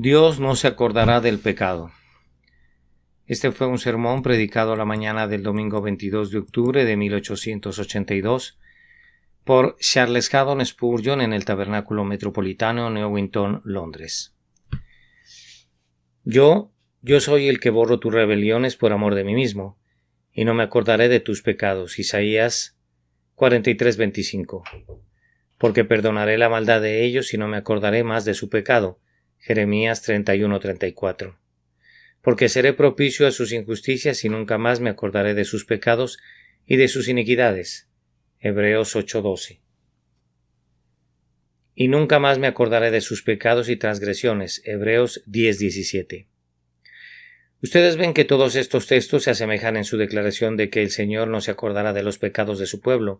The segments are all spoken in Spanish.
Dios no se acordará del pecado. Este fue un sermón predicado la mañana del domingo 22 de octubre de 1882 por Charles Haddon Spurgeon en el Tabernáculo Metropolitano, Newington, Londres. Yo soy el que borro tus rebeliones por amor de mí mismo, y no me acordaré de tus pecados. Isaías 43:25. Porque perdonaré la maldad de ellos y no me acordaré más de su pecado. Jeremías 31:34. Porque seré propicio a sus injusticias y nunca más me acordaré de sus pecados y de sus iniquidades. Hebreos 8:12. Y nunca más me acordaré de sus pecados y transgresiones. Hebreos 10:17. Ustedes ven que todos estos textos se asemejan en su declaración de que el Señor no se acordará de los pecados de su pueblo.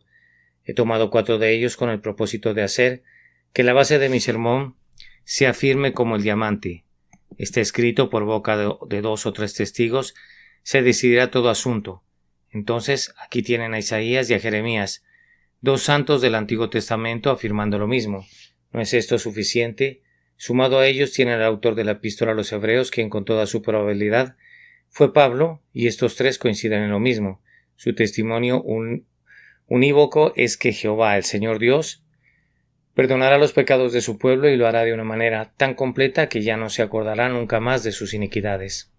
He tomado 4 de ellos con el propósito de hacer que la base de mi sermón sea firme como el diamante. Está escrito por boca de 2 o 3 testigos, se decidirá todo asunto. Entonces, aquí tienen a Isaías y a Jeremías, 2 santos del Antiguo Testamento afirmando lo mismo. ¿No es esto suficiente? Sumado a ellos tienen al autor de la epístola a los Hebreos, quien con toda su probabilidad fue Pablo, y estos 3 coinciden en lo mismo. Su testimonio unívoco es que Jehová, el Señor Dios, perdonará los pecados de su pueblo y lo hará de una manera tan completa que ya no se acordará nunca más de sus iniquidades.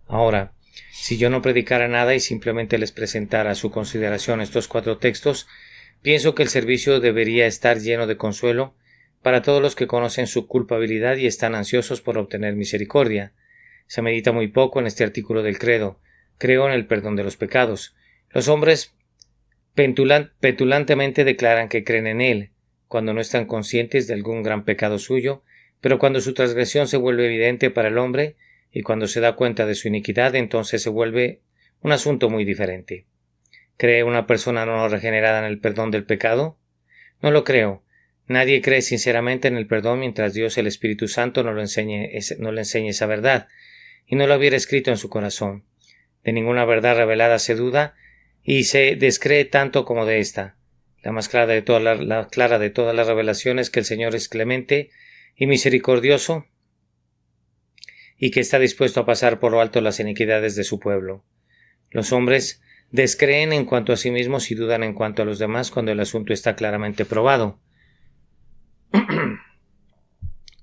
Ahora, si yo no predicara nada y simplemente les presentara a su consideración estos 4 textos, pienso que el servicio debería estar lleno de consuelo para todos los que conocen su culpabilidad y están ansiosos por obtener misericordia. Se medita muy poco en este artículo del credo. Creo en el perdón de los pecados. Los hombres petulantemente declaran que creen en él, cuando no están conscientes de algún gran pecado suyo, pero cuando su transgresión se vuelve evidente para el hombre y cuando se da cuenta de su iniquidad, entonces se vuelve un asunto muy diferente. ¿Cree una persona no regenerada en el perdón del pecado? No lo creo. Nadie cree sinceramente en el perdón mientras Dios, el Espíritu Santo, no le enseñe esa verdad y no lo hubiera escrito en su corazón. De ninguna verdad revelada se duda y se descree tanto como de esta. La más clara de todas las revelaciones que el Señor es clemente y misericordioso y que está dispuesto a pasar por lo alto las iniquidades de su pueblo. Los hombres descreen en cuanto a sí mismos y dudan en cuanto a los demás cuando el asunto está claramente probado.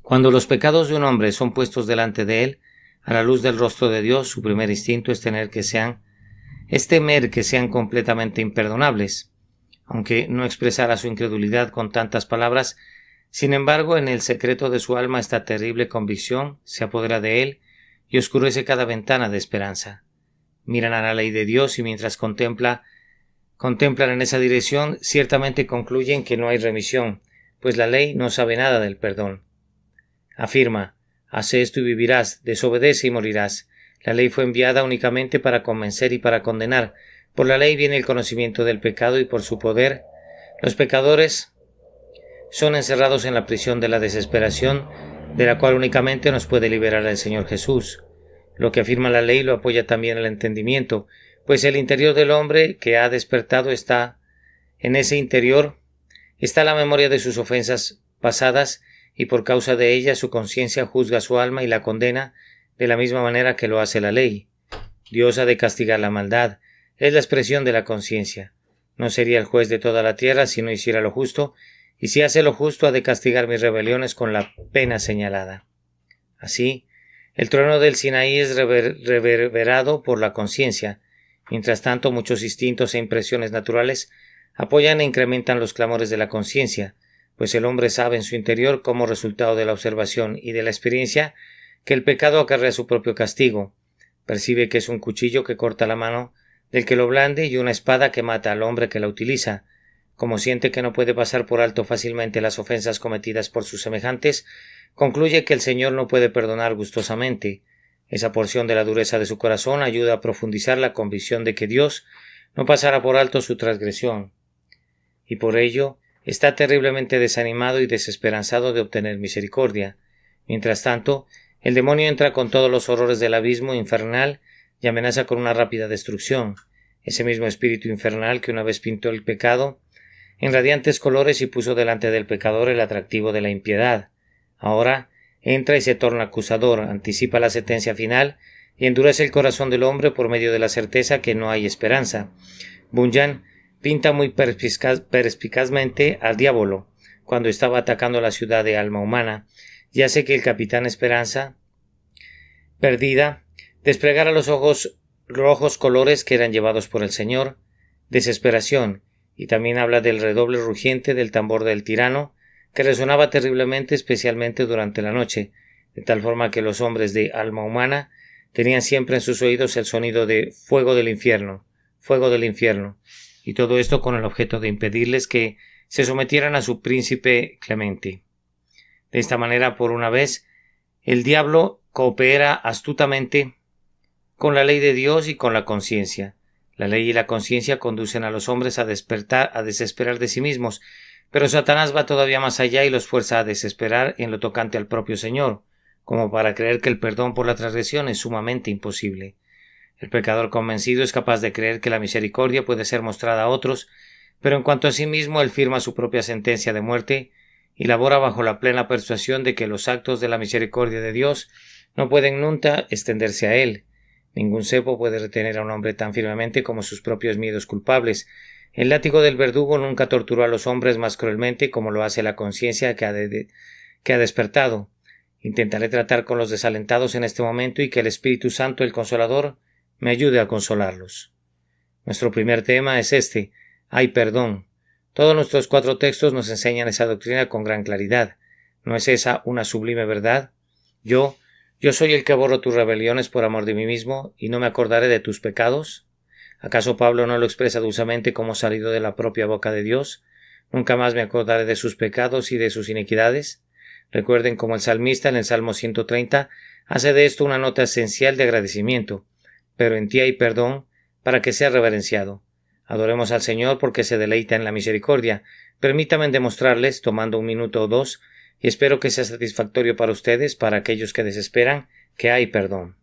Cuando los pecados de un hombre son puestos delante de él, a la luz del rostro de Dios, su primer instinto es temer que sean completamente imperdonables. Aunque no expresara su incredulidad con tantas palabras, sin embargo, en el secreto de su alma esta terrible convicción se apodera de él y oscurece cada ventana de esperanza. Miran a la ley de Dios y mientras contemplan en esa dirección, ciertamente concluyen que no hay remisión, pues la ley no sabe nada del perdón. Afirma: haz esto y vivirás, desobedece y morirás. La ley fue enviada únicamente para convencer y para condenar. Por la ley viene el conocimiento del pecado y por su poder los pecadores son encerrados en la prisión de la desesperación, de la cual únicamente nos puede liberar el Señor Jesús. Lo que afirma la ley lo apoya también el entendimiento, pues el interior del hombre que ha despertado en ese interior está la memoria de sus ofensas pasadas y por causa de ella su conciencia juzga su alma y la condena de la misma manera que lo hace la ley. Dios ha de castigar la maldad. Es la expresión de la conciencia. No sería el juez de toda la tierra si no hiciera lo justo, y si hace lo justo ha de castigar mis rebeliones con la pena señalada. Así, el trueno del Sinaí es reverberado por la conciencia. Mientras tanto, muchos instintos e impresiones naturales apoyan e incrementan los clamores de la conciencia, pues el hombre sabe en su interior, como resultado de la observación y de la experiencia, que el pecado acarrea su propio castigo. Percibe que es un cuchillo que corta la mano del que lo blande y una espada que mata al hombre que la utiliza. Como siente que no puede pasar por alto fácilmente las ofensas cometidas por sus semejantes, concluye que el Señor no puede perdonar gustosamente. Esa porción de la dureza de su corazón ayuda a profundizar la convicción de que Dios no pasará por alto su transgresión, y por ello está terriblemente desanimado y desesperanzado de obtener misericordia. Mientras tanto, el demonio entra con todos los horrores del abismo infernal y amenaza con una rápida destrucción. Ese mismo espíritu infernal que una vez pintó el pecado en radiantes colores y puso delante del pecador el atractivo de la impiedad, ahora entra y se torna acusador, anticipa la sentencia final y endurece el corazón del hombre por medio de la certeza que no hay esperanza. Bunyan pinta muy perspicazmente al diablo cuando estaba atacando la ciudad de alma humana y hace que el capitán Esperanza, perdida, desplegara los ojos rojos colores que eran llevados por el Señor, desesperación, y también habla del redoble rugiente del tambor del tirano, que resonaba terriblemente, especialmente durante la noche, de tal forma que los hombres de alma humana tenían siempre en sus oídos el sonido de fuego del infierno, y todo esto con el objeto de impedirles que se sometieran a su príncipe Clemente. De esta manera, por una vez, el diablo coopera astutamente con la ley de Dios y con la conciencia. La ley y la conciencia conducen a los hombres a desesperar de sí mismos, pero Satanás va todavía más allá y los fuerza a desesperar en lo tocante al propio Señor, como para creer que el perdón por la transgresión es sumamente imposible. El pecador convencido es capaz de creer que la misericordia puede ser mostrada a otros, pero en cuanto a sí mismo él firma su propia sentencia de muerte y labora bajo la plena persuasión de que los actos de la misericordia de Dios no pueden nunca extenderse a él. Ningún cepo puede retener a un hombre tan firmemente como sus propios miedos culpables. El látigo del verdugo nunca torturó a los hombres más cruelmente como lo hace la conciencia que ha despertado. Intentaré tratar con los desalentados en este momento y que el Espíritu Santo, el Consolador, me ayude a consolarlos. Nuestro primer tema es este: hay perdón. Todos nuestros 4 textos nos enseñan esa doctrina con gran claridad. ¿No es esa una sublime verdad? Yo soy el que borro tus rebeliones por amor de mí mismo, y no me acordaré de tus pecados. ¿Acaso Pablo no lo expresa dulcemente como salido de la propia boca de Dios? Nunca más me acordaré de sus pecados y de sus iniquidades. Recuerden como el salmista en el Salmo 130 hace de esto una nota esencial de agradecimiento. Pero en ti hay perdón para que sea reverenciado. Adoremos al Señor porque se deleita en la misericordia. Permítanme demostrarles, tomando 1 minuto o 2, y espero que sea satisfactorio para ustedes, para aquellos que desesperan, que hay perdón.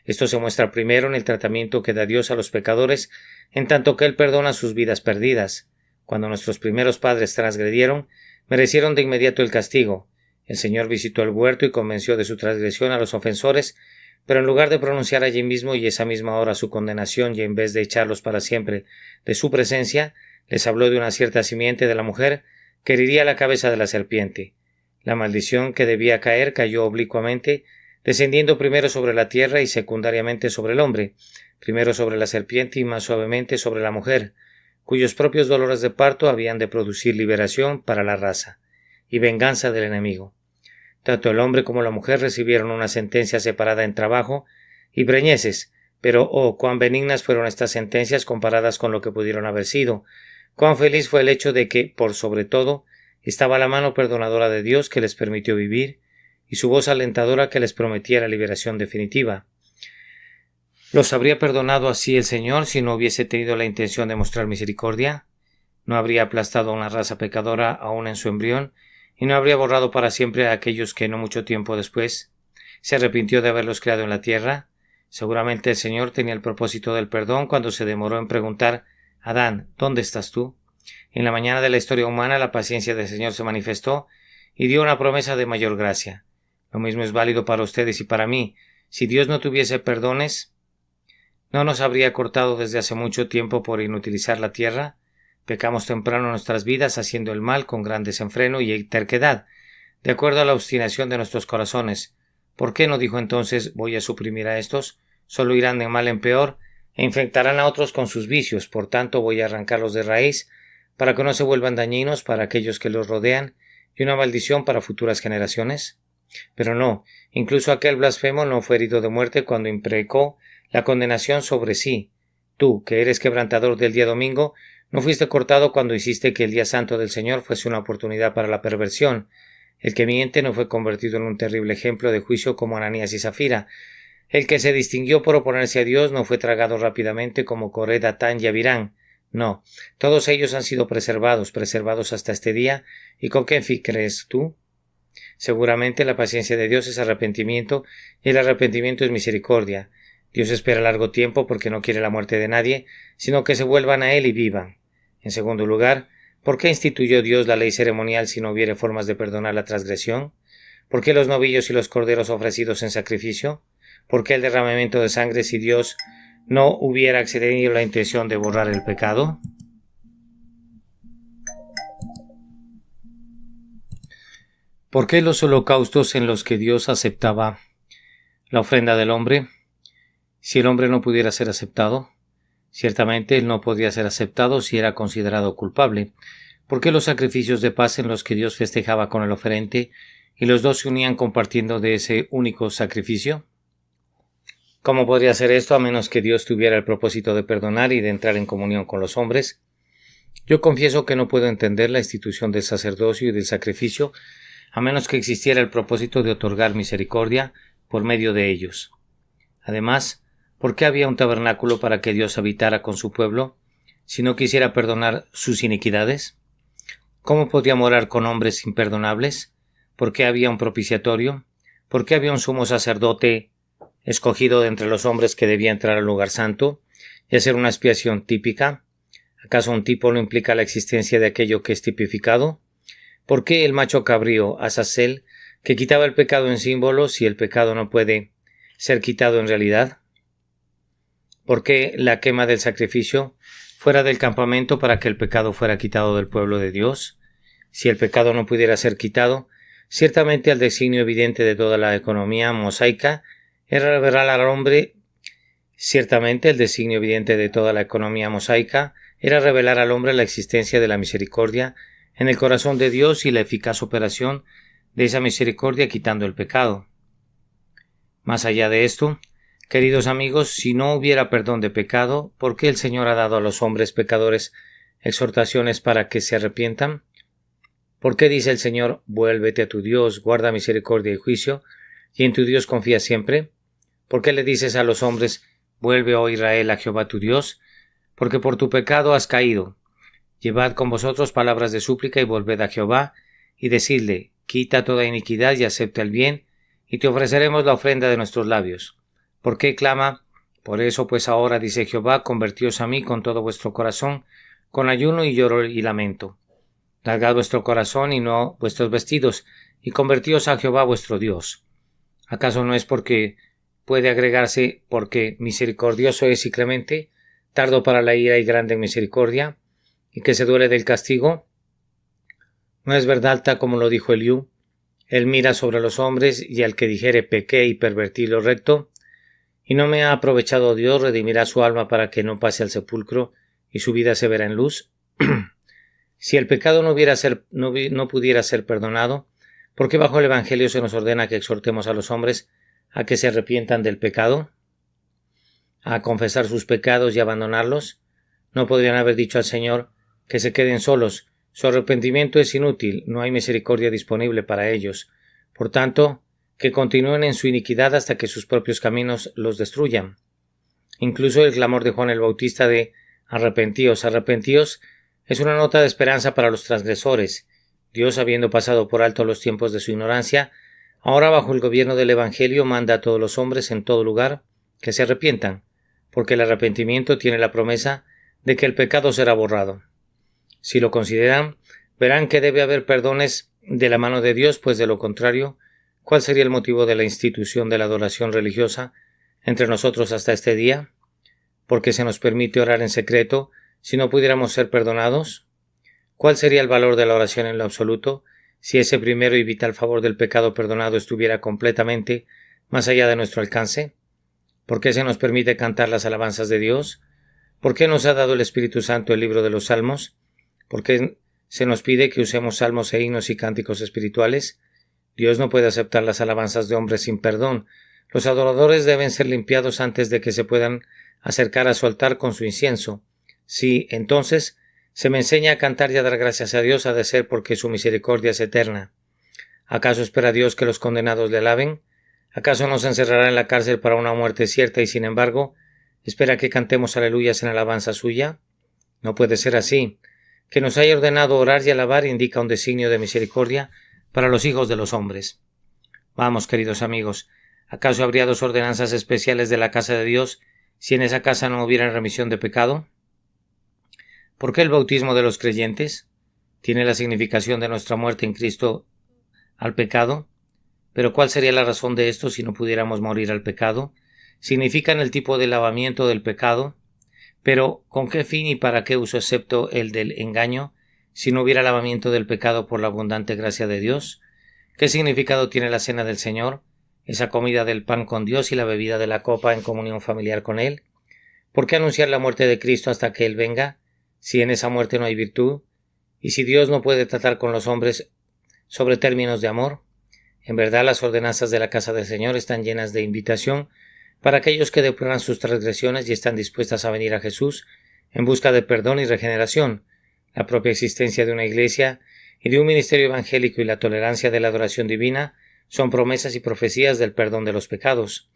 Esto se muestra primero en el tratamiento que da Dios a los pecadores, en tanto que Él perdona sus vidas perdidas. Cuando nuestros primeros padres transgredieron, merecieron de inmediato el castigo. El Señor visitó el huerto y convenció de su transgresión a los ofensores, pero en lugar de pronunciar allí mismo y esa misma hora su condenación y en vez de echarlos para siempre de su presencia, les habló de una cierta simiente de la mujer que heriría la cabeza de la serpiente. La maldición que debía caer cayó oblicuamente, descendiendo primero sobre la tierra y secundariamente sobre el hombre, primero sobre la serpiente y más suavemente sobre la mujer, cuyos propios dolores de parto habían de producir liberación para la raza y venganza del enemigo. Tanto el hombre como la mujer recibieron una sentencia separada en trabajo y preñeces, pero cuán benignas fueron estas sentencias comparadas con lo que pudieron haber sido. Cuán feliz fue el hecho de que, por sobre todo, estaba la mano perdonadora de Dios que les permitió vivir y su voz alentadora que les prometía la liberación definitiva. ¿Los habría perdonado así el Señor si no hubiese tenido la intención de mostrar misericordia? ¿No habría aplastado a una raza pecadora aún en su embrión y no habría borrado para siempre a aquellos que no mucho tiempo después se arrepintió de haberlos creado en la tierra? Seguramente el Señor tenía el propósito del perdón cuando se demoró en preguntar: Adán, ¿dónde estás tú? En la mañana de la historia humana la paciencia del Señor se manifestó y dio una promesa de mayor gracia. Lo mismo es válido para ustedes y para mí. Si Dios no tuviese perdones, ¿no nos habría cortado desde hace mucho tiempo por inutilizar la tierra? Pecamos temprano en nuestras vidas haciendo el mal con gran desenfreno y terquedad, de acuerdo a la obstinación de nuestros corazones. ¿Por qué no dijo entonces: voy a suprimir a estos? Solo irán de mal en peor e infectarán a otros con sus vicios. Por tanto voy a arrancarlos de raíz para que no se vuelvan dañinos para aquellos que los rodean y una maldición para futuras generaciones. Pero no, incluso aquel blasfemo no fue herido de muerte cuando imprecó la condenación sobre sí. Tú, que eres quebrantador del día domingo, no fuiste cortado cuando hiciste que el día santo del Señor fuese una oportunidad para la perversión. El que miente no fue convertido en un terrible ejemplo de juicio como Ananías y Zafira. El que se distinguió por oponerse a Dios no fue tragado rápidamente como Coré, Datán y Abirán. No, todos ellos han sido preservados hasta este día. ¿Y con qué fin crees tú? Seguramente la paciencia de Dios es arrepentimiento y el arrepentimiento es misericordia. Dios espera largo tiempo porque no quiere la muerte de nadie, sino que se vuelvan a Él y vivan. En segundo lugar, ¿por qué instituyó Dios la ley ceremonial si no hubiere formas de perdonar la transgresión? ¿Por qué los novillos y los corderos ofrecidos en sacrificio? ¿Por qué el derramamiento de sangre si Dios no hubiera accedido a la intención de borrar el pecado? ¿Por qué los holocaustos en los que Dios aceptaba la ofrenda del hombre? Si el hombre no pudiera ser aceptado, ciertamente él no podía ser aceptado si era considerado culpable. ¿Por qué los sacrificios de paz en los que Dios festejaba con el oferente y los dos se unían compartiendo de ese único sacrificio? ¿Cómo podría ser esto a menos que Dios tuviera el propósito de perdonar y de entrar en comunión con los hombres? Yo confieso que no puedo entender la institución del sacerdocio y del sacrificio a menos que existiera el propósito de otorgar misericordia por medio de ellos. Además, ¿por qué había un tabernáculo para que Dios habitara con su pueblo si no quisiera perdonar sus iniquidades? ¿Cómo podía morar con hombres imperdonables? ¿Por qué había un propiciatorio? ¿Por qué había un sumo sacerdote escogido de entre los hombres que debía entrar al lugar santo y hacer una expiación típica? ¿Acaso un tipo no implica la existencia de aquello que es tipificado? ¿Por qué el macho cabrío, Azazel, que quitaba el pecado en símbolo si el pecado no puede ser quitado en realidad? ¿Por qué la quema del sacrificio fuera del campamento para que el pecado fuera quitado del pueblo de Dios? Si el pecado no pudiera ser quitado, ciertamente el designio evidente de toda la economía mosaica era revelar al hombre la existencia de la misericordia en el corazón de Dios y la eficaz operación de esa misericordia quitando el pecado. Más allá de esto, queridos amigos, si no hubiera perdón de pecado, ¿por qué el Señor ha dado a los hombres pecadores exhortaciones para que se arrepientan? ¿Por qué dice el Señor, vuélvete a tu Dios, guarda misericordia y juicio, y en tu Dios confía siempre? ¿Por qué le dices a los hombres, vuelve, oh Israel, a Jehová tu Dios? Porque por tu pecado has caído. Llevad con vosotros palabras de súplica y volved a Jehová, y decidle, quita toda iniquidad y acepta el bien, y te ofreceremos la ofrenda de nuestros labios. ¿Por qué clama? Por eso pues ahora, dice Jehová, convertíos a mí con todo vuestro corazón, con ayuno y lloro y lamento. Largad vuestro corazón y no vuestros vestidos, y convertíos a Jehová vuestro Dios. ¿Acaso no es porque puede agregarse porque misericordioso es y clemente, tardo para la ira y grande en misericordia, y que se duele del castigo? ¿No es verdad tal como lo dijo Eliú? Él mira sobre los hombres, y al que dijere pequé y pervertí lo recto, y no me ha aprovechado Dios, redimirá su alma para que no pase al sepulcro, y su vida se verá en luz. Si el pecado no pudiera ser perdonado, ¿por qué bajo el Evangelio se nos ordena que exhortemos a los hombres a que se arrepientan del pecado? ¿A confesar sus pecados y abandonarlos? ¿No podrían haber dicho al Señor que se queden solos? Su arrepentimiento es inútil, no hay misericordia disponible para ellos. Por tanto, que continúen en su iniquidad hasta que sus propios caminos los destruyan. Incluso el clamor de Juan el Bautista de arrepentíos, arrepentíos, es una nota de esperanza para los transgresores. Dios, habiendo pasado por alto los tiempos de su ignorancia, ahora bajo el gobierno del Evangelio manda a todos los hombres en todo lugar que se arrepientan, porque el arrepentimiento tiene la promesa de que el pecado será borrado. Si lo consideran, verán que debe haber perdones de la mano de Dios, pues de lo contrario, ¿cuál sería el motivo de la institución de la adoración religiosa entre nosotros hasta este día? ¿Por qué se nos permite orar en secreto si no pudiéramos ser perdonados? ¿Cuál sería el valor de la oración en lo absoluto si ese primero y vital favor del pecado perdonado estuviera completamente más allá de nuestro alcance? ¿Por qué se nos permite cantar las alabanzas de Dios? ¿Por qué nos ha dado el Espíritu Santo el libro de los Salmos? ¿Por qué se nos pide que usemos salmos e himnos y cánticos espirituales? Dios no puede aceptar las alabanzas de hombres sin perdón. Los adoradores deben ser limpiados antes de que se puedan acercar a su altar con su incienso. Si, entonces, se me enseña a cantar y a dar gracias a Dios, ha de ser porque su misericordia es eterna. ¿Acaso espera Dios que los condenados le alaben? ¿Acaso nos encerrará en la cárcel para una muerte cierta y, sin embargo, espera que cantemos aleluyas en alabanza suya? No puede ser así. Que nos haya ordenado orar y alabar indica un designio de misericordia para los hijos de los hombres. Vamos, queridos amigos, ¿acaso habría dos ordenanzas especiales de la casa de Dios si en esa casa no hubiera remisión de pecado? ¿Por qué el bautismo de los creyentes tiene la significación de nuestra muerte en Cristo al pecado? Pero ¿cuál sería la razón de esto si no pudiéramos morir al pecado? Significan el tipo de lavamiento del pecado, pero ¿con qué fin y para qué uso excepto el del engaño, si no hubiera lavamiento del pecado por la abundante gracia de Dios? ¿Qué significado tiene la cena del Señor, esa comida del pan con Dios y la bebida de la copa en comunión familiar con Él? ¿Por qué anunciar la muerte de Cristo hasta que Él venga, si en esa muerte no hay virtud? ¿Y si Dios no puede tratar con los hombres sobre términos de amor? En verdad, las ordenanzas de la casa del Señor están llenas de invitación para aquellos que deploran sus transgresiones y están dispuestas a venir a Jesús en busca de perdón y regeneración. La propia existencia de una iglesia y de un ministerio evangélico y la tolerancia de la adoración divina son promesas y profecías del perdón de los pecados.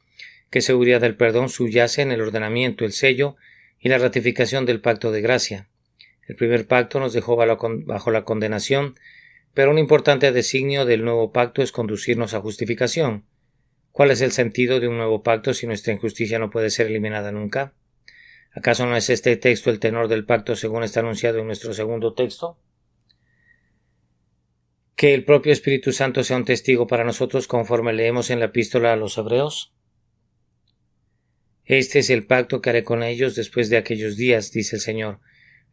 ¿Qué seguridad del perdón subyace en el ordenamiento, el sello y la ratificación del pacto de gracia? El primer pacto nos dejó bajo la condenación, pero un importante designio del nuevo pacto es conducirnos a justificación. ¿Cuál es el sentido de un nuevo pacto si nuestra injusticia no puede ser eliminada nunca? ¿Acaso no es este texto el tenor del pacto según está anunciado en nuestro segundo texto? ¿Que el propio Espíritu Santo sea un testigo para nosotros conforme leemos en la epístola a los Hebreos? Este es el pacto que haré con ellos después de aquellos días, dice el Señor.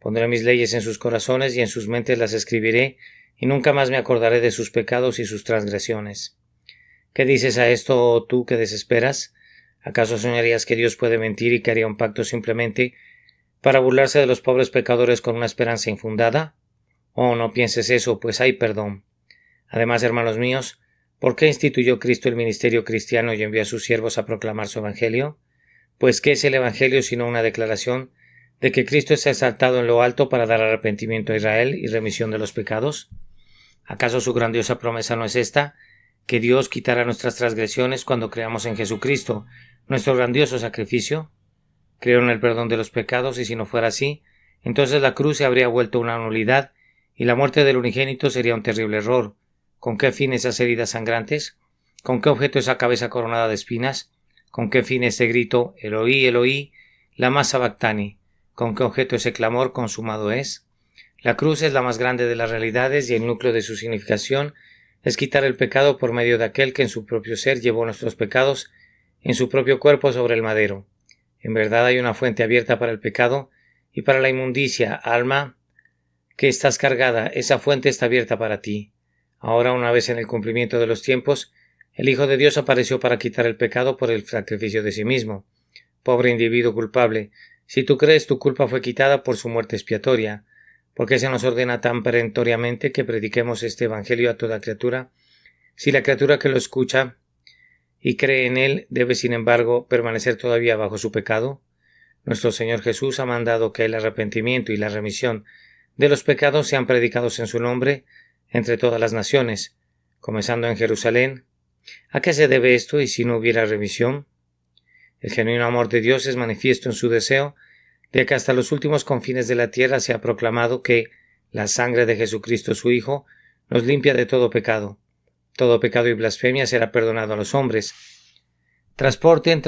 Pondré mis leyes en sus corazones y en sus mentes las escribiré, y nunca más me acordaré de sus pecados y sus transgresiones. ¿Qué dices a esto, oh tú que desesperas? ¿Acaso soñarías que Dios puede mentir y que haría un pacto simplemente para burlarse de los pobres pecadores con una esperanza infundada? Oh, no pienses eso, pues hay perdón. Además, hermanos míos, ¿por qué instituyó Cristo el ministerio cristiano y envió a sus siervos a proclamar su evangelio? Pues ¿qué es el evangelio sino una declaración de que Cristo es exaltado en lo alto para dar arrepentimiento a Israel y remisión de los pecados? ¿Acaso su grandiosa promesa no es esta, que Dios quitará nuestras transgresiones cuando creamos en Jesucristo, nuestro grandioso sacrificio? Creo en el perdón de los pecados, y si no fuera así, entonces la cruz se habría vuelto una nulidad y la muerte del unigénito sería un terrible error. ¿Con qué fin esas heridas sangrantes? ¿Con qué objeto esa cabeza coronada de espinas? ¿Con qué fin ese grito, Eloí, Eloí, lama sabactani? ¿Con qué objeto ese clamor, consumado es? La cruz es la más grande de las realidades y el núcleo de su significación es quitar el pecado por medio de aquel que en su propio ser llevó nuestros pecados en su propio cuerpo sobre el madero. En verdad hay una fuente abierta para el pecado y para la inmundicia, alma, que estás cargada, esa fuente está abierta para ti. Ahora, una vez en el cumplimiento de los tiempos, el Hijo de Dios apareció para quitar el pecado por el sacrificio de sí mismo. Pobre individuo culpable, si tú crees tu culpa fue quitada por su muerte expiatoria, ¿por qué se nos ordena tan perentoriamente que prediquemos este evangelio a toda criatura? Si la criatura que lo escucha y cree en él debe, sin embargo, permanecer todavía bajo su pecado, nuestro Señor Jesús ha mandado que el arrepentimiento y la remisión de los pecados sean predicados en su nombre entre todas las naciones, comenzando en Jerusalén. ¿A qué se debe esto y si no hubiera remisión? El genuino amor de Dios es manifiesto en su deseo de que hasta los últimos confines de la tierra se ha proclamado que la sangre de Jesucristo su Hijo nos limpia de todo pecado. Todo pecado y blasfemia será perdonado a los hombres. Transporten,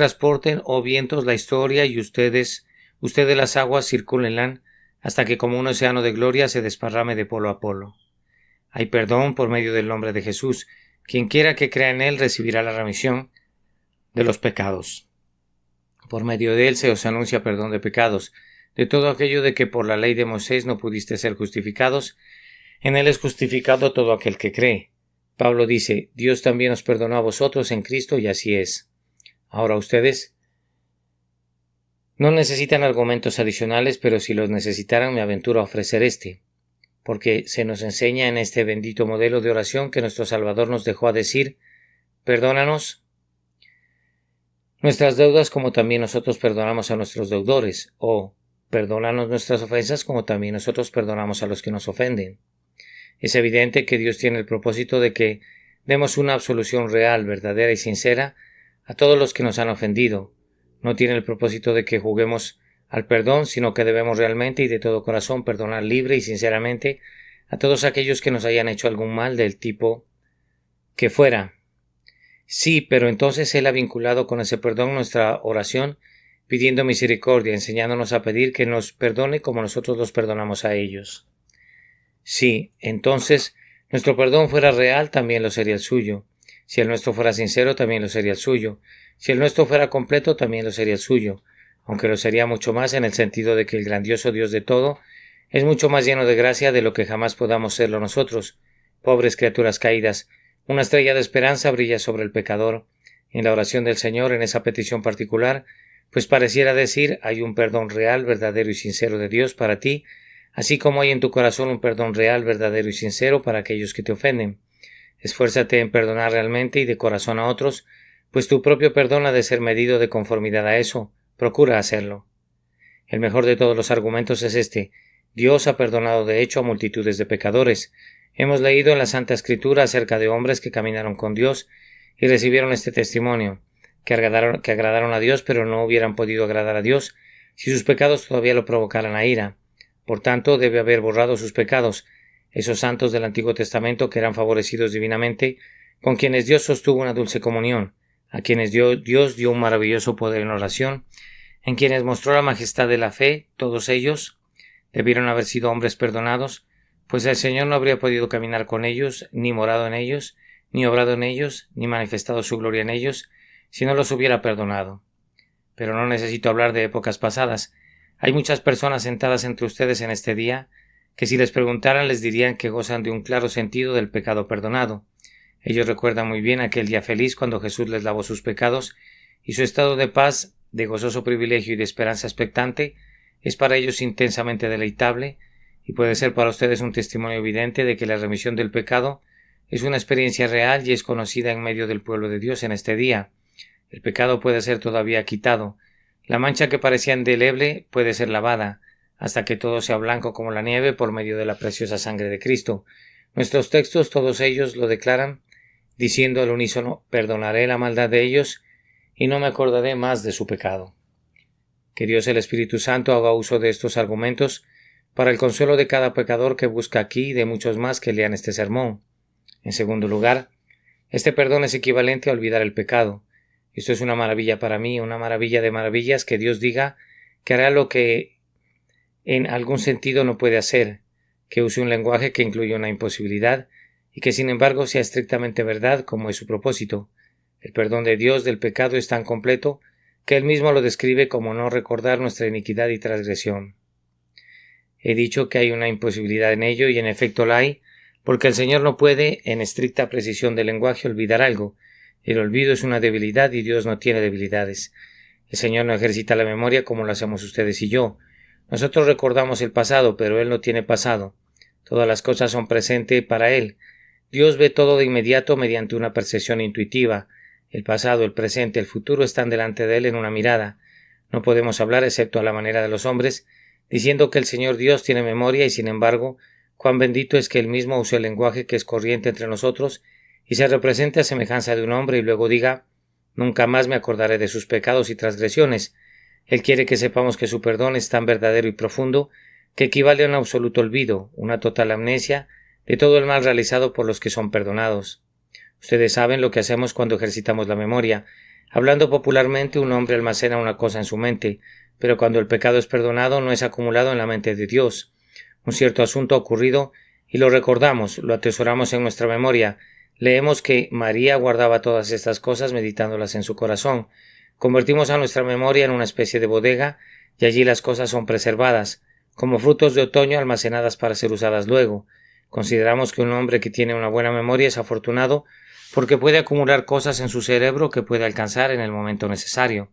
oh vientos, la historia y ustedes las aguas circúlenla hasta que como un océano de gloria se desparrame de polo a polo. Hay perdón por medio del nombre de Jesús. Quien quiera que crea en él recibirá la remisión de los pecados. Por medio de él se os anuncia perdón de pecados, de todo aquello de que por la ley de Moisés no pudiste ser justificados. En él es justificado todo aquel que cree. Pablo dice, Dios también os perdonó a vosotros en Cristo y así es. Ahora ustedes no necesitan argumentos adicionales, pero si los necesitaran me aventuro a ofrecer este, porque se nos enseña en este bendito modelo de oración que nuestro Salvador nos dejó a decir, perdónanos nuestras deudas como también nosotros perdonamos a nuestros deudores, o perdónanos nuestras ofensas como también nosotros perdonamos a los que nos ofenden. Es evidente que Dios tiene el propósito de que demos una absolución real, verdadera y sincera a todos los que nos han ofendido. No tiene el propósito de que juguemos al perdón, sino que debemos realmente y de todo corazón perdonar libre y sinceramente a todos aquellos que nos hayan hecho algún mal del tipo que fuera. Sí, pero entonces Él ha vinculado con ese perdón nuestra oración, pidiendo misericordia, enseñándonos a pedir que nos perdone como nosotros los perdonamos a ellos. Si, entonces, nuestro perdón fuera real, también lo sería el suyo. Si el nuestro fuera sincero, también lo sería el suyo. Si el nuestro fuera completo, también lo sería el suyo, aunque lo sería mucho más en el sentido de que el grandioso Dios de todo es mucho más lleno de gracia de lo que jamás podamos serlo nosotros, pobres criaturas caídas. Una estrella de esperanza brilla sobre el pecador. En la oración del Señor, en esa petición particular, pues pareciera decir, hay un perdón real, verdadero y sincero de Dios para ti, así como hay en tu corazón un perdón real, verdadero y sincero para aquellos que te ofenden. Esfuérzate en perdonar realmente y de corazón a otros, pues tu propio perdón ha de ser medido de conformidad a eso. Procura hacerlo. El mejor de todos los argumentos es este: Dios ha perdonado de hecho a multitudes de pecadores. Hemos leído en la Santa Escritura acerca de hombres que caminaron con Dios y recibieron este testimonio, que agradaron a Dios, pero no hubieran podido agradar a Dios si sus pecados todavía lo provocaran a ira. Por tanto, debe haber borrado sus pecados. Esos santos del Antiguo Testamento que eran favorecidos divinamente, con quienes Dios sostuvo una dulce comunión, a quienes Dios dio un maravilloso poder en oración, en quienes mostró la majestad de la fe, todos ellos debieron haber sido hombres perdonados, pues el Señor no habría podido caminar con ellos, ni morado en ellos, ni obrado en ellos, ni manifestado su gloria en ellos, si no los hubiera perdonado. Pero no necesito hablar de épocas pasadas. Hay muchas personas sentadas entre ustedes en este día que si les preguntaran les dirían que gozan de un claro sentido del pecado perdonado. Ellos recuerdan muy bien aquel día feliz cuando Jesús les lavó sus pecados, y su estado de paz, de gozoso privilegio y de esperanza expectante es para ellos intensamente deleitable, y puede ser para ustedes un testimonio evidente de que la remisión del pecado es una experiencia real y es conocida en medio del pueblo de Dios en este día. El pecado puede ser todavía quitado. La mancha que parecía indeleble puede ser lavada, hasta que todo sea blanco como la nieve por medio de la preciosa sangre de Cristo. Nuestros textos, todos ellos, lo declaran, diciendo al unísono: perdonaré la maldad de ellos y no me acordaré más de su pecado. Que Dios el Espíritu Santo haga uso de estos argumentos para el consuelo de cada pecador que busca aquí y de muchos más que lean este sermón. En segundo lugar, este perdón es equivalente a olvidar el pecado. Esto es una maravilla para mí, una maravilla de maravillas, que Dios diga que hará lo que en algún sentido no puede hacer, que use un lenguaje que incluye una imposibilidad y que sin embargo sea estrictamente verdad, como es su propósito. El perdón de Dios del pecado es tan completo que Él mismo lo describe como no recordar nuestra iniquidad y transgresión. He dicho que hay una imposibilidad en ello, y en efecto la hay, porque el Señor no puede, en estricta precisión del lenguaje, olvidar algo. El olvido es una debilidad y Dios no tiene debilidades. El Señor no ejercita la memoria como lo hacemos ustedes y yo. Nosotros recordamos el pasado, pero Él no tiene pasado. Todas las cosas son presentes para Él. Dios ve todo de inmediato mediante una percepción intuitiva. El pasado, el presente, el futuro están delante de Él en una mirada. No podemos hablar, excepto a la manera de los hombres, diciendo que el Señor Dios tiene memoria, y sin embargo, cuán bendito es que Él mismo use el lenguaje que es corriente entre nosotros y se represente a semejanza de un hombre y luego diga: nunca más me acordaré de sus pecados y transgresiones. Él quiere que sepamos que su perdón es tan verdadero y profundo que equivale a un absoluto olvido, una total amnesia de todo el mal realizado por los que son perdonados. Ustedes saben lo que hacemos cuando ejercitamos la memoria. Hablando popularmente, un hombre almacena una cosa en su mente, pero cuando el pecado es perdonado no es acumulado en la mente de Dios. Un cierto asunto ha ocurrido y lo recordamos, lo atesoramos en nuestra memoria. Leemos que María guardaba todas estas cosas meditándolas en su corazón. Convertimos a nuestra memoria en una especie de bodega y allí las cosas son preservadas, como frutos de otoño almacenadas para ser usadas luego. Consideramos que un hombre que tiene una buena memoria es afortunado porque puede acumular cosas en su cerebro que puede alcanzar en el momento necesario.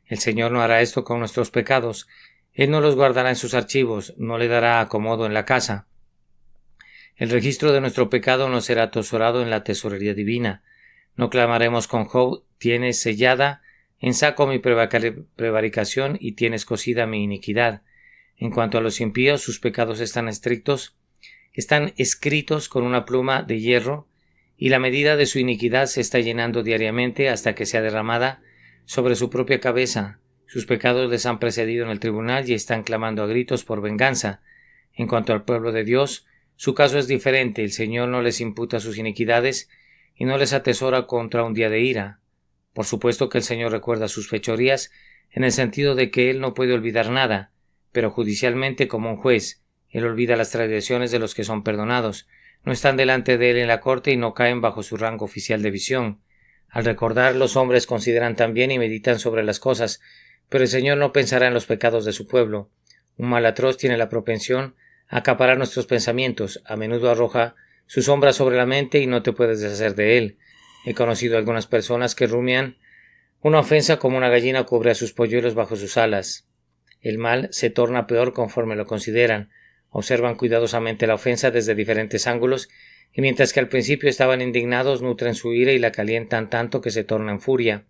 El Señor no hará esto con nuestros pecados. Él no los guardará en sus archivos, no le dará acomodo en la casa. El registro de nuestro pecado no será atesorado en la tesorería divina. No clamaremos con Job: tienes sellada en saco mi prevaricación y tienes cosida mi iniquidad. En cuanto a los impíos, sus pecados están escritos con una pluma de hierro, y la medida de su iniquidad se está llenando diariamente hasta que sea derramada sobre su propia cabeza. Sus pecados les han precedido en el tribunal y están clamando a gritos por venganza. En cuanto al pueblo de Dios, su caso es diferente. El Señor no les imputa sus iniquidades y no les atesora contra un día de ira. Por supuesto que el Señor recuerda sus fechorías, en el sentido de que Él no puede olvidar nada, pero judicialmente, como un juez, Él olvida las transgresiones de los que son perdonados. no están delante de él en la corte y no caen bajo su rango oficial de visión. Al recordar, los hombres consideran también y meditan sobre las cosas, pero el Señor no pensará en los pecados de su pueblo. Un mal atroz tiene la propensión a acaparar nuestros pensamientos, a menudo arroja su sombra sobre la mente y no te puedes deshacer de él. He conocido algunas personas que rumian una ofensa como una gallina cubre a sus polluelos bajo sus alas. El mal se torna peor conforme lo consideran. Observan cuidadosamente la ofensa desde diferentes ángulos y mientras que al principio estaban indignados, nutren su ira y la calientan tanto que se torna en furia.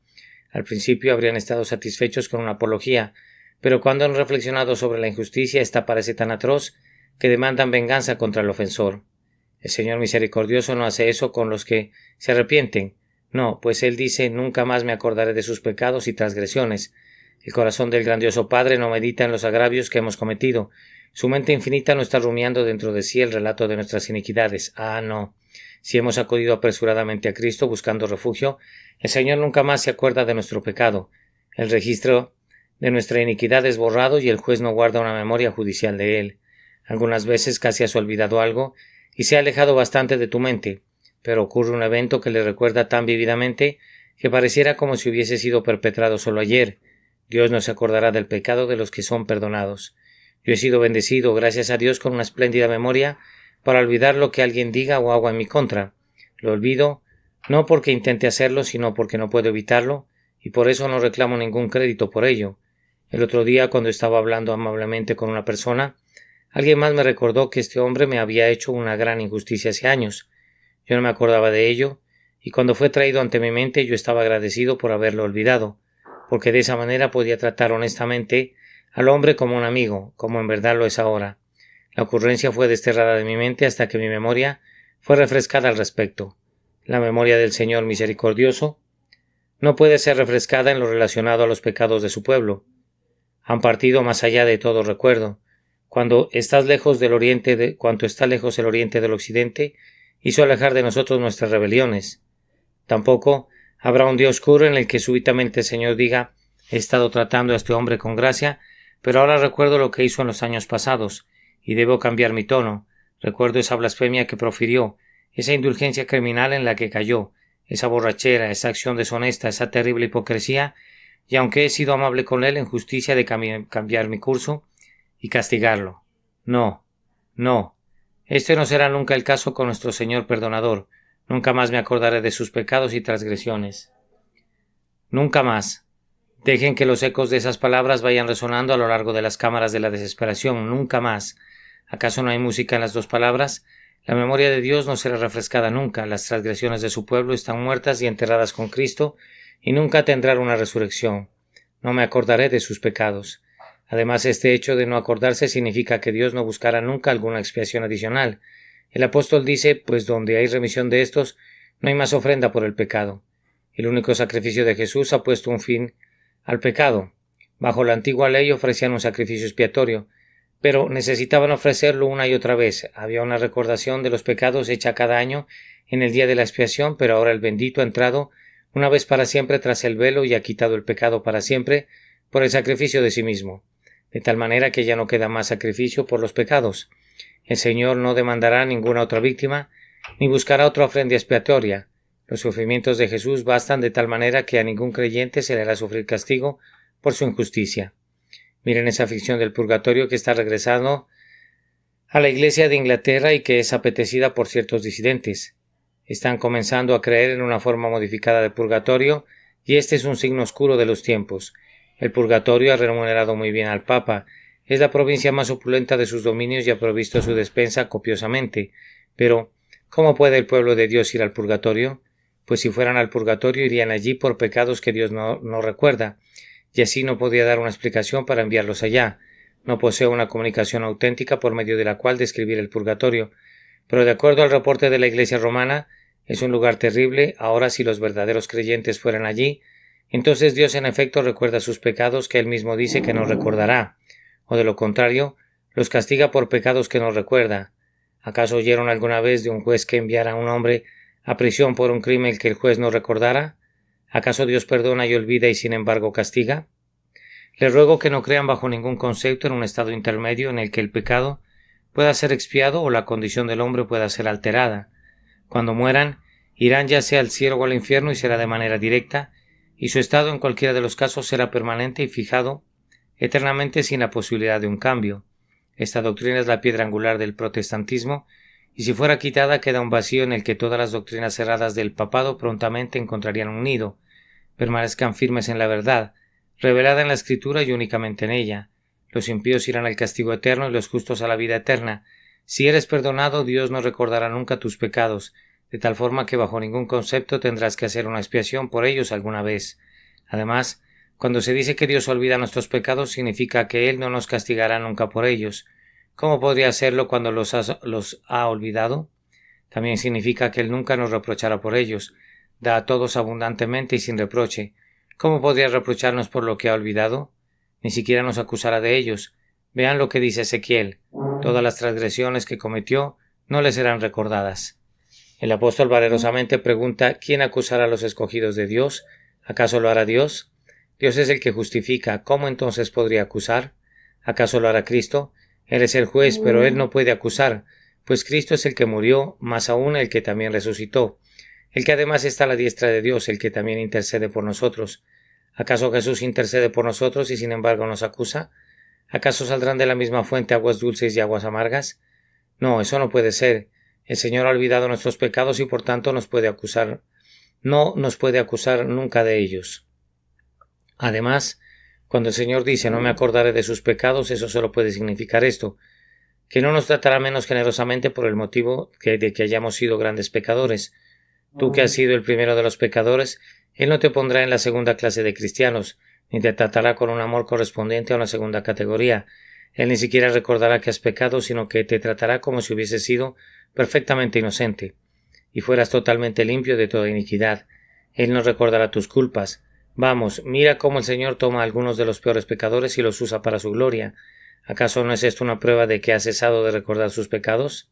Al principio habrían estado satisfechos con una apología, pero cuando han reflexionado sobre la injusticia, esta parece tan atroz que demandan venganza contra el ofensor. El Señor misericordioso no hace eso con los que se arrepienten. No, pues Él dice: nunca más me acordaré de sus pecados y transgresiones. El corazón del grandioso Padre no medita en los agravios que hemos cometido. Su mente infinita no está rumiando dentro de sí el relato de nuestras iniquidades. Ah, no. Si hemos acudido apresuradamente a Cristo buscando refugio, el Señor nunca más se acuerda de nuestro pecado. El registro de nuestra iniquidad es borrado y el juez no guarda una memoria judicial de él. Algunas veces casi has olvidado algo y se ha alejado bastante de tu mente, pero ocurre un evento que le recuerda tan vívidamente que pareciera como si hubiese sido perpetrado solo ayer. Dios no se acordará del pecado de los que son perdonados. Yo he sido bendecido, gracias a Dios, con una espléndida memoria para olvidar lo que alguien diga o haga en mi contra. Lo olvido no porque intente hacerlo, sino porque no puedo evitarlo, y por eso no reclamo ningún crédito por ello. El otro día, cuando estaba hablando amablemente con una persona, alguien más me recordó que este hombre me había hecho una gran injusticia hace años. Yo no me acordaba de ello, y cuando fue traído ante mi mente yo estaba agradecido por haberlo olvidado, porque de esa manera podía tratar honestamente al hombre como un amigo, como en verdad lo es ahora. La ocurrencia fue desterrada de mi mente hasta que mi memoria fue refrescada al respecto. La memoria del Señor misericordioso no puede ser refrescada en lo relacionado a los pecados de su pueblo. Han partido más allá de todo recuerdo. Cuanto está lejos el oriente del occidente, hizo alejar de nosotros nuestras rebeliones. Tampoco habrá un día oscuro en el que súbitamente el Señor diga: he estado tratando a este hombre con gracia, pero ahora recuerdo lo que hizo en los años pasados, y debo cambiar mi tono. Recuerdo esa blasfemia que profirió, esa indulgencia criminal en la que cayó, esa borrachera, esa acción deshonesta, esa terrible hipocresía, y aunque he sido amable con él, en justicia de cambiar mi curso y castigarlo. No, no. Este no será nunca el caso con nuestro Señor perdonador. Nunca más me acordaré de sus pecados y transgresiones. Nunca más. Dejen que los ecos de esas palabras vayan resonando a lo largo de las cámaras de la desesperación. Nunca más. ¿Acaso no hay música en las dos palabras? La memoria de Dios no será refrescada nunca. Las transgresiones de su pueblo están muertas y enterradas con Cristo, y nunca tendrán una resurrección. No me acordaré de sus pecados. Además, este hecho de no acordarse significa que Dios no buscará nunca alguna expiación adicional. El apóstol dice: pues donde hay remisión de estos, no hay más ofrenda por el pecado. El único sacrificio de Jesús ha puesto un fin al pecado. Bajo la antigua ley ofrecían un sacrificio expiatorio, pero necesitaban ofrecerlo una y otra vez. Había una recordación de los pecados hecha cada año en el día de la expiación, pero ahora el bendito ha entrado una vez para siempre tras el velo y ha quitado el pecado para siempre por el sacrificio de sí mismo, de tal manera que ya no queda más sacrificio por los pecados. El Señor no demandará ninguna otra víctima, ni buscará otra ofrenda expiatoria. Los sufrimientos de Jesús bastan de tal manera que a ningún creyente se le hará sufrir castigo por su injusticia. Miren esa ficción del purgatorio que está regresando a la Iglesia de Inglaterra y que es apetecida por ciertos disidentes. Están comenzando a creer en una forma modificada de purgatorio, y este es un signo oscuro de los tiempos. El purgatorio ha remunerado muy bien al Papa. Es la provincia más opulenta de sus dominios y ha provisto su despensa copiosamente. Pero, ¿cómo puede el pueblo de Dios ir al purgatorio? Pues si fueran al purgatorio irían allí por pecados que Dios no recuerda, y así no podría dar una explicación para enviarlos allá. No posee una comunicación auténtica por medio de la cual describir el purgatorio. Pero de acuerdo al reporte de la Iglesia romana, es un lugar terrible. Ahora, si los verdaderos creyentes fueran allí, entonces Dios en efecto recuerda sus pecados que Él mismo dice que no recordará, o de lo contrario, los castiga por pecados que no recuerda. ¿Acaso oyeron alguna vez de un juez que enviara a un hombre a prisión por un crimen que el juez no recordara? ¿Acaso Dios perdona y olvida y sin embargo castiga? Les ruego que no crean bajo ningún concepto en un estado intermedio en el que el pecado pueda ser expiado o la condición del hombre pueda ser alterada. Cuando mueran, irán ya sea al cielo o al infierno y será de manera directa, y su estado en cualquiera de los casos será permanente y fijado eternamente sin la posibilidad de un cambio. Esta doctrina es la piedra angular del protestantismo, y si fuera quitada queda un vacío en el que todas las doctrinas erradas del papado prontamente encontrarían un nido. Permanezcan firmes en la verdad, revelada en la Escritura y únicamente en ella. Los impíos irán al castigo eterno y los justos a la vida eterna. Si eres perdonado, Dios no recordará nunca tus pecados, de tal forma que bajo ningún concepto tendrás que hacer una expiación por ellos alguna vez. Además, cuando se dice que Dios olvida nuestros pecados, significa que Él no nos castigará nunca por ellos. ¿Cómo podría hacerlo cuando los ha olvidado? También significa que Él nunca nos reprochará por ellos. Da a todos abundantemente y sin reproche. ¿Cómo podría reprocharnos por lo que ha olvidado? Ni siquiera nos acusará de ellos. Vean lo que dice Ezequiel. Todas las transgresiones que cometió no le serán recordadas. El apóstol valerosamente pregunta: ¿quién acusará a los escogidos de Dios? ¿Acaso lo hará Dios? Dios es el que justifica. ¿Cómo entonces podría acusar? ¿Acaso lo hará Cristo? Él es el juez, pero Él no puede acusar, pues Cristo es el que murió, más aún el que también resucitó, el que además está a la diestra de Dios, el que también intercede por nosotros. ¿Acaso Jesús intercede por nosotros y sin embargo nos acusa? ¿Acaso saldrán de la misma fuente aguas dulces y aguas amargas? No, eso no puede ser. El Señor ha olvidado nuestros pecados y por tanto no nos puede acusar nunca de ellos. Además, cuando el Señor dice no me acordaré de sus pecados, eso solo puede significar esto: que no nos tratará menos generosamente por el motivo de que hayamos sido grandes pecadores. Tú que has sido el primero de los pecadores, Él no te pondrá en la segunda clase de cristianos, ni te tratará con un amor correspondiente a una segunda categoría. Él ni siquiera recordará que has pecado, sino que te tratará como si hubieses sido perfectamente inocente y fueras totalmente limpio de toda iniquidad. Él no recordará tus culpas. Vamos, mira cómo el Señor toma a algunos de los peores pecadores y los usa para su gloria. ¿Acaso no es esto una prueba de que ha cesado de recordar sus pecados?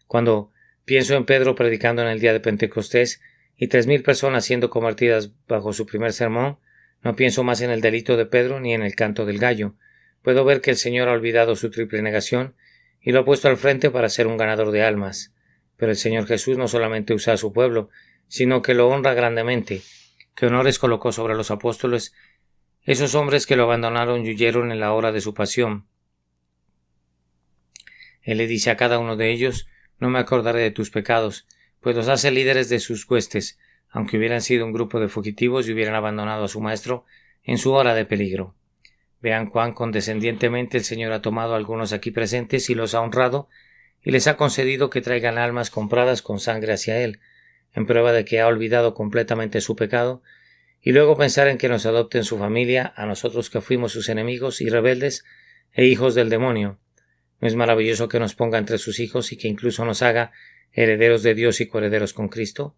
Cuando pienso en Pedro predicando en el día de Pentecostés y 3,000 personas siendo convertidas bajo su primer sermón, no pienso más en el delito de Pedro ni en el canto del gallo. Puedo ver que el Señor ha olvidado su triple negación y lo ha puesto al frente para ser un ganador de almas. Pero el Señor Jesús no solamente usa a su pueblo, sino que lo honra grandemente. ¿Qué honores colocó sobre los apóstoles, esos hombres que lo abandonaron y huyeron en la hora de su pasión? Él le dice a cada uno de ellos: no me acordaré de tus pecados, pues los hace líderes de sus huestes, aunque hubieran sido un grupo de fugitivos y hubieran abandonado a su maestro en su hora de peligro. Vean cuán condescendientemente el Señor ha tomado a algunos aquí presentes y los ha honrado, y les ha concedido que traigan almas compradas con sangre hacia Él, en prueba de que ha olvidado completamente su pecado, y luego pensar en que nos adopte en su familia, a nosotros que fuimos sus enemigos y rebeldes e hijos del demonio. ¿No es maravilloso que nos ponga entre sus hijos y que incluso nos haga herederos de Dios y coherederos con Cristo?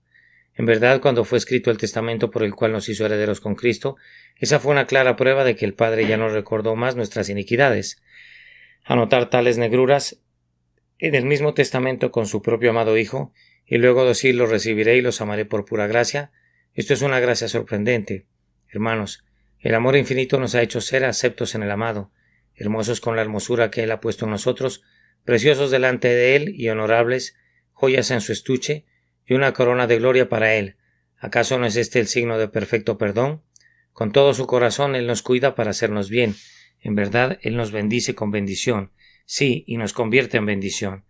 En verdad, cuando fue escrito el testamento por el cual nos hizo herederos con Cristo, esa fue una clara prueba de que el Padre ya no recordó más nuestras iniquidades. Anotar tales negruras en el mismo testamento con su propio amado Hijo, y luego decir: los recibiré y los amaré por pura gracia, esto es una gracia sorprendente. Hermanos, el amor infinito nos ha hecho ser aceptos en el amado, hermosos con la hermosura que Él ha puesto en nosotros, preciosos delante de Él y honorables, joyas en su estuche y una corona de gloria para Él. ¿Acaso no es este el signo de perfecto perdón? Con todo su corazón Él nos cuida para hacernos bien. En verdad, Él nos bendice con bendición. Sí, y nos convierte en bendición.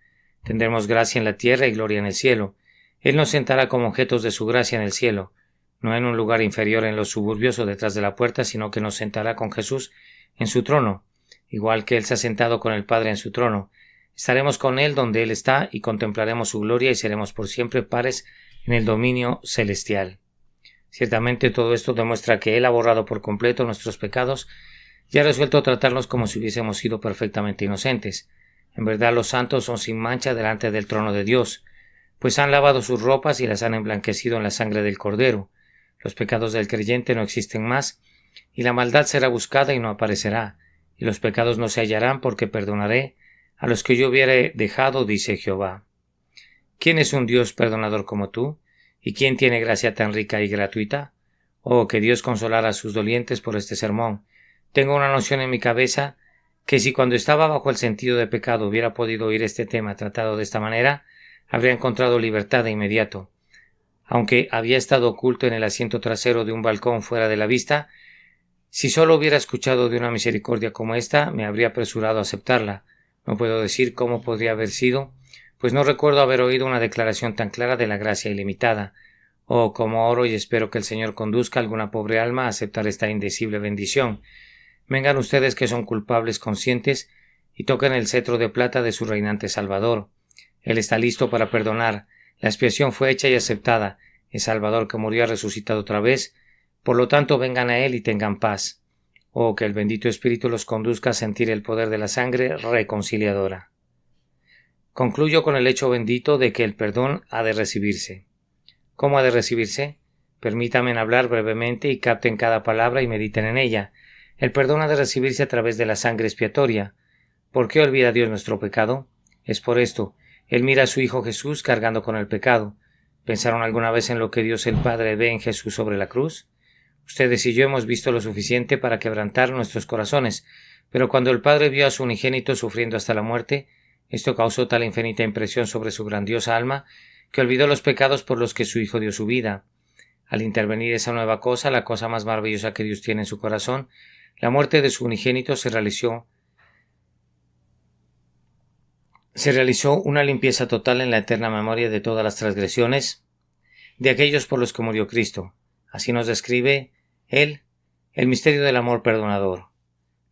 Tendremos gracia en la tierra y gloria en el cielo. Él nos sentará como objetos de su gracia en el cielo, no en un lugar inferior en los suburbios o detrás de la puerta, sino que nos sentará con Jesús en su trono, igual que Él se ha sentado con el Padre en su trono. Estaremos con Él donde Él está y contemplaremos su gloria y seremos por siempre pares en el dominio celestial. Ciertamente todo esto demuestra que Él ha borrado por completo nuestros pecados y ha resuelto tratarnos como si hubiésemos sido perfectamente inocentes. En verdad los santos son sin mancha delante del trono de Dios, pues han lavado sus ropas y las han emblanquecido en la sangre del Cordero. Los pecados del creyente no existen más, y la maldad será buscada y no aparecerá, y los pecados no se hallarán, porque perdonaré a los que yo hubiere dejado, dice Jehová. ¿Quién es un Dios perdonador como tú? ¿Y quién tiene gracia tan rica y gratuita? Oh, que Dios consolara a sus dolientes por este sermón. Tengo una noción en mi cabeza que si cuando estaba bajo el sentido de pecado hubiera podido oír este tema tratado de esta manera, habría encontrado libertad de inmediato. Aunque había estado oculto en el asiento trasero de un balcón fuera de la vista, si solo hubiera escuchado de una misericordia como esta, me habría apresurado a aceptarla. No puedo decir cómo podría haber sido, pues no recuerdo haber oído una declaración tan clara de la gracia ilimitada. Oh, como oro y espero que el Señor conduzca a alguna pobre alma a aceptar esta indecible bendición. Vengan ustedes que son culpables conscientes y toquen el cetro de plata de su reinante Salvador. Él está listo para perdonar. La expiación fue hecha y aceptada. El Salvador que murió ha resucitado otra vez. Por lo tanto, vengan a Él y tengan paz. Oh, que el bendito Espíritu los conduzca a sentir el poder de la sangre reconciliadora. Concluyo con el hecho bendito de que el perdón ha de recibirse. ¿Cómo ha de recibirse? Permítanme hablar brevemente y capten cada palabra y mediten en ella. El perdón ha de recibirse a través de la sangre expiatoria. ¿Por qué olvida Dios nuestro pecado? Es por esto. Él mira a su Hijo Jesús cargando con el pecado. ¿Pensaron alguna vez en lo que Dios el Padre ve en Jesús sobre la cruz? Ustedes y yo hemos visto lo suficiente para quebrantar nuestros corazones, pero cuando el Padre vio a su unigénito sufriendo hasta la muerte, esto causó tal infinita impresión sobre su grandiosa alma que olvidó los pecados por los que su Hijo dio su vida. Al intervenir esa nueva cosa, la cosa más maravillosa que Dios tiene en su corazón, la muerte de su unigénito se realizó una limpieza total en la eterna memoria de todas las transgresiones de aquellos por los que murió Cristo. Así nos describe Él, el misterio del amor perdonador.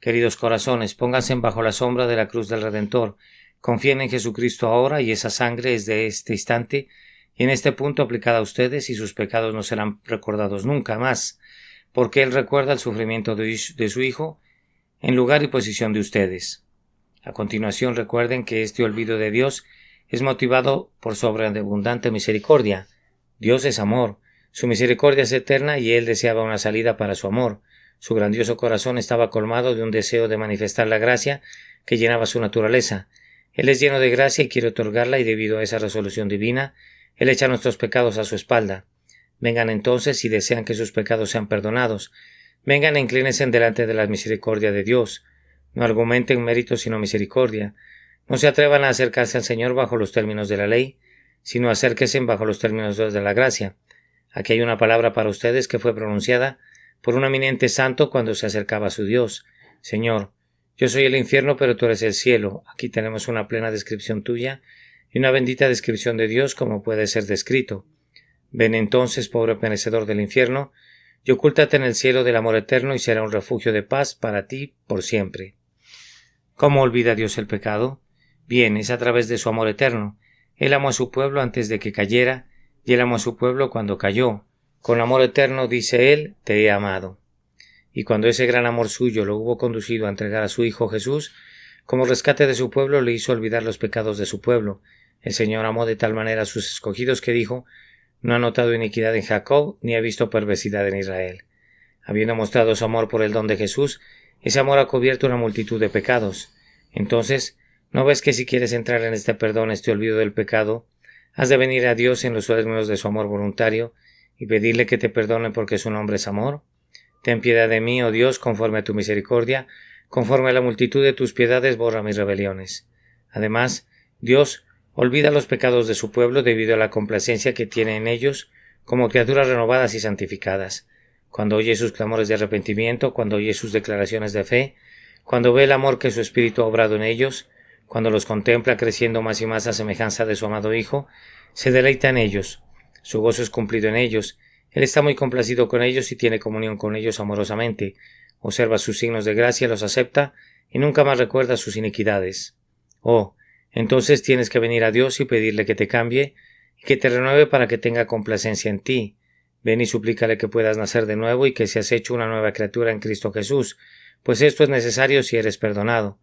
Queridos corazones, pónganse bajo la sombra de la cruz del Redentor, confíen en Jesucristo ahora y esa sangre es de este instante y en este punto aplicada a ustedes y sus pecados no serán recordados nunca más, porque Él recuerda el sufrimiento de su Hijo en lugar y posición de ustedes. A continuación recuerden que este olvido de Dios es motivado por su sobreabundante misericordia. Dios es amor, su misericordia es eterna y Él deseaba una salida para su amor. Su grandioso corazón estaba colmado de un deseo de manifestar la gracia que llenaba su naturaleza. Él es lleno de gracia y quiere otorgarla y debido a esa resolución divina, Él echa nuestros pecados a su espalda. Vengan entonces si desean que sus pecados sean perdonados. Vengan e inclínense delante de la misericordia de Dios. No argumenten mérito sino misericordia. No se atrevan a acercarse al Señor bajo los términos de la ley, sino acérquense bajo los términos de la gracia. Aquí hay una palabra para ustedes que fue pronunciada por un eminente santo cuando se acercaba a su Dios. Señor, yo soy el infierno, pero tú eres el cielo. Aquí tenemos una plena descripción tuya y una bendita descripción de Dios como puede ser descrito. Ven entonces, pobre perecedor del infierno, y ocúltate en el cielo del amor eterno y será un refugio de paz para ti por siempre. ¿Cómo olvida Dios el pecado? Bien, es a través de su amor eterno. Él amó a su pueblo antes de que cayera, y Él amó a su pueblo cuando cayó. Con amor eterno, dice Él, te he amado. Y cuando ese gran amor suyo lo hubo conducido a entregar a su Hijo Jesús, como rescate de su pueblo, le hizo olvidar los pecados de su pueblo. El Señor amó de tal manera a sus escogidos que dijo, no ha notado iniquidad en Jacob, ni ha visto perversidad en Israel. Habiendo mostrado su amor por el don de Jesús, ese amor ha cubierto una multitud de pecados. Entonces, ¿no ves que si quieres entrar en este perdón, este olvido del pecado, has de venir a Dios en los términos de su amor voluntario y pedirle que te perdone porque su nombre es amor? Ten piedad de mí, oh Dios, conforme a tu misericordia, conforme a la multitud de tus piedades borra mis rebeliones. Además, Dios olvida los pecados de su pueblo debido a la complacencia que tiene en ellos como criaturas renovadas y santificadas. Cuando oye sus clamores de arrepentimiento, cuando oye sus declaraciones de fe, cuando ve el amor que su Espíritu ha obrado en ellos, cuando los contempla creciendo más y más a semejanza de su amado Hijo, se deleita en ellos. Su gozo es cumplido en ellos. Él está muy complacido con ellos y tiene comunión con ellos amorosamente. Observa sus signos de gracia, los acepta y nunca más recuerda sus iniquidades. Oh, entonces tienes que venir a Dios y pedirle que te cambie y que te renueve para que tenga complacencia en ti. Ven y suplícale que puedas nacer de nuevo y que seas hecho una nueva criatura en Cristo Jesús, pues esto es necesario si eres perdonado.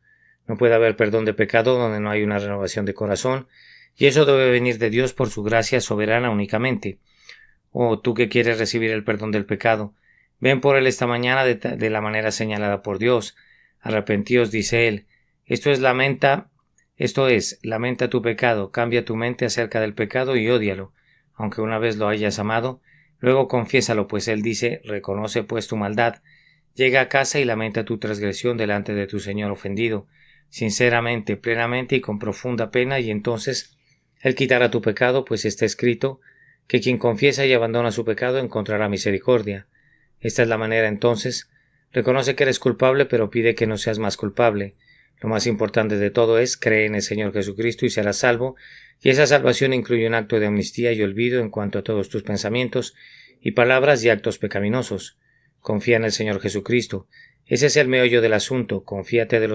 No puede haber perdón de pecado donde no hay una renovación de corazón, y eso debe venir de Dios por su gracia soberana únicamente. Oh, tú que quieres recibir el perdón del pecado, ven por él esta mañana de la manera señalada por Dios. Arrepentíos, dice él. Esto es, lamenta tu pecado, cambia tu mente acerca del pecado y ódialo, aunque una vez lo hayas amado, luego confiésalo, pues él dice, reconoce pues tu maldad, Llega a casa y lamenta tu transgresión delante de tu Señor ofendido, sinceramente, plenamente y con profunda pena, y entonces Él quitará tu pecado, pues está escrito que quien confiesa y abandona su pecado encontrará misericordia. Esta es la manera entonces. Reconoce que eres culpable, pero pide que no seas más culpable. Lo más importante de todo es cree en el Señor Jesucristo y serás salvo, y esa salvación incluye un acto de amnistía y olvido en cuanto a todos tus pensamientos y palabras y actos pecaminosos. Confía en el Señor Jesucristo. Ese es el meollo del asunto. Confíate en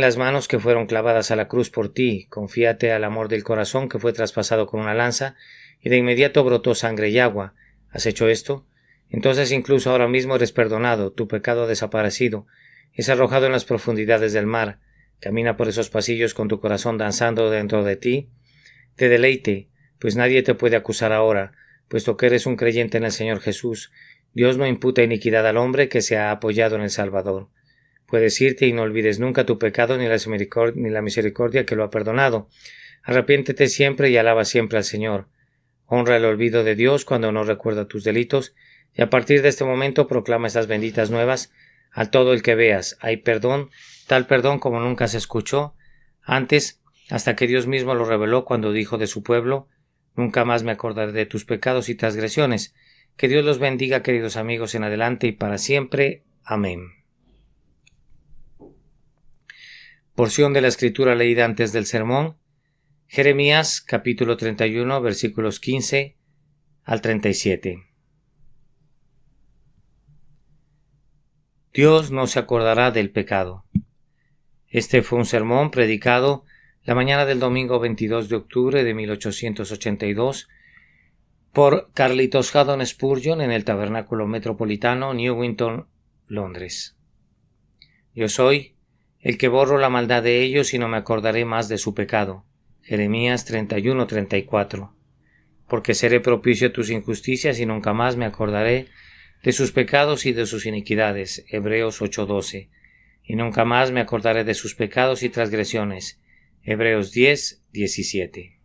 las manos que fueron clavadas a la cruz por ti. Confíate al amor del corazón que fue traspasado con una lanza y de inmediato brotó sangre y agua. ¿Has hecho esto? Entonces incluso ahora mismo eres perdonado, tu pecado ha desaparecido, es arrojado en las profundidades del mar. Camina por esos pasillos con tu corazón danzando dentro de ti. Te deleite, pues nadie te puede acusar ahora, puesto que eres un creyente en el Señor Jesús. Dios no imputa iniquidad al hombre que se ha apoyado en el Salvador. Puedes irte y no olvides nunca tu pecado ni la misericordia que lo ha perdonado. Arrepiéntete siempre y alaba siempre al Señor. Honra el olvido de Dios cuando no recuerda tus delitos, y a partir de este momento proclama estas benditas nuevas a todo el que veas. Hay perdón, tal perdón como nunca se escuchó antes, hasta que Dios mismo lo reveló cuando dijo de su pueblo: nunca más me acordaré de tus pecados y transgresiones. Que Dios los bendiga, queridos amigos, en adelante y para siempre. Amén. Porción de la Escritura leída antes del sermón. Jeremías, capítulo 31, versículos 15 al 37. Dios no se acordará del pecado. Este fue un sermón predicado la mañana del domingo 22 de octubre de 1882 por Carlitos Haddon Spurgeon en el Tabernáculo Metropolitano, Newington, Londres. Yo soy el que borro la maldad de ellos y no me acordaré más de su pecado. Jeremías 31:34. Porque seré propicio a tus injusticias y nunca más me acordaré de sus pecados y de sus iniquidades. Hebreos 8:12. Y nunca más me acordaré de sus pecados y transgresiones. Hebreos 10:17.